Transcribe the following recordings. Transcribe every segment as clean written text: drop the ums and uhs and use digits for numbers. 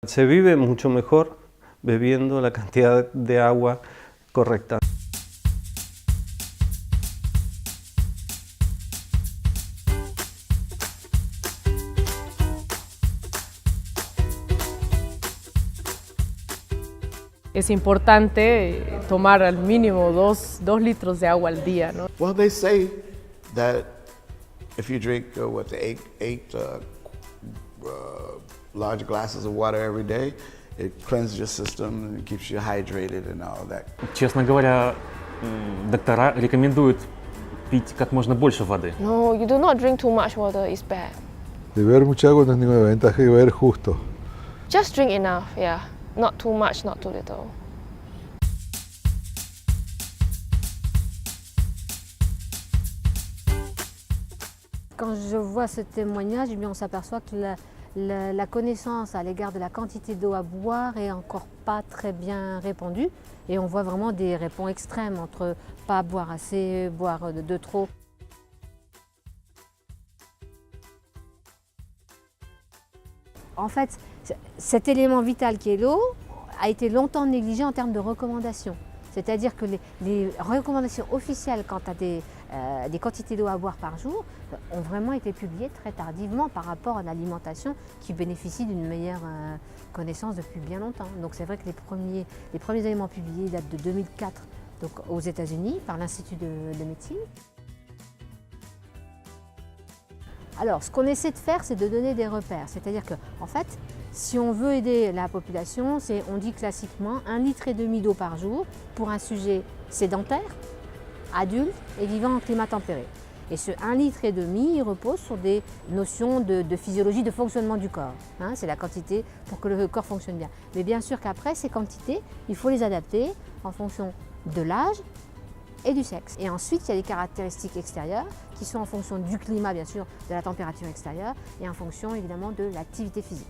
Se vive mucho mejor bebiendo la cantidad de agua correcta. Es importante tomar al mínimo 2 litros de agua al día, ¿no? Well, they say that if you drink eight large glasses of water every day, it cleanses your system and it keeps you hydrated and all that. Честно говоря, доктора рекомендуют пить как можно больше воды. No, you do not drink too much water, it's bad. Beber mucha agua no es ninguna ventaja, hay que beber justo. Just drink enough, yeah. Not too much, not too little. Quand je vois ce témoignage, on s'aperçoit que la connaissance à l'égard de la quantité d'eau à boire est encore pas très bien répandue. Et on voit vraiment des réponses extrêmes entre pas boire assez, boire de trop. En fait, cet élément vital qui est l'eau a été longtemps négligé en termes de recommandations. C'est-à-dire que les recommandations officielles quant à des quantités d'eau à boire par jour ont vraiment été publiées très tardivement par rapport à l'alimentation qui bénéficie d'une meilleure connaissance depuis bien longtemps. Donc c'est vrai que les premiers éléments publiés datent de 2004 donc aux États-Unis par l'Institut de médecine. Alors, ce qu'on essaie de faire, c'est de donner des repères. C'est-à-dire que, en fait, si on veut aider la population, on dit classiquement 1,5 litre d'eau par jour pour un sujet sédentaire, adulte et vivant en climat tempéré. Et ce 1,5 litre il repose sur des notions de physiologie, de fonctionnement du corps. Hein, c'est la quantité pour que le corps fonctionne bien. Mais bien sûr qu'après, ces quantités, il faut les adapter en fonction de l'âge et du sexe. Et ensuite, il y a des caractéristiques extérieures qui sont en fonction du climat, bien sûr, de la température extérieure et en fonction, évidemment, de l'activité physique.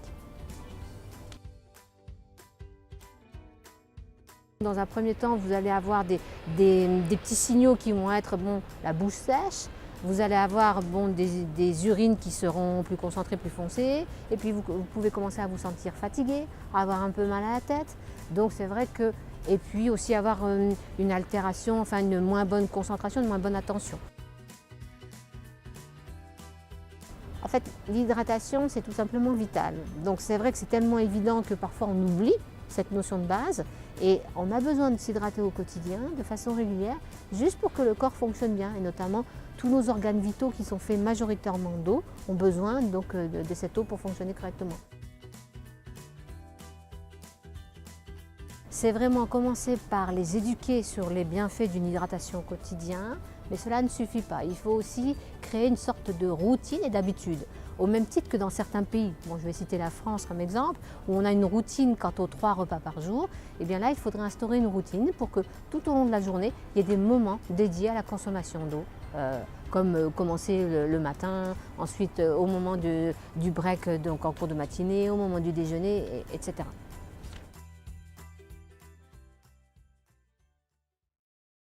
Dans un premier temps, vous allez avoir des petits signaux qui vont être la bouche sèche, vous allez avoir des urines qui seront plus concentrées, plus foncées, et puis vous pouvez commencer à vous sentir fatigué, à avoir un peu mal à la tête. Donc c'est vrai que, et puis aussi avoir une altération, enfin une moins bonne concentration, une moins bonne attention. En fait, l'hydratation, c'est tout simplement vital. Donc c'est vrai que c'est tellement évident que parfois on oublie cette notion de base et on a besoin de s'hydrater au quotidien de façon régulière juste pour que le corps fonctionne bien et notamment tous nos organes vitaux qui sont faits majoritairement d'eau ont besoin donc de cette eau pour fonctionner correctement. C'est vraiment commencer par les éduquer sur les bienfaits d'une hydratation au quotidien, mais cela ne suffit pas. Il faut aussi créer une sorte de routine et d'habitude. Au même titre que dans certains pays, je vais citer la France comme exemple, où on a une routine quant aux 3 repas par jour, et bien là il faudrait instaurer une routine pour que tout au long de la journée, il y ait des moments dédiés à la consommation d'eau, comme commencer le matin, ensuite au moment du break, donc en cours de matinée, au moment du déjeuner, etc.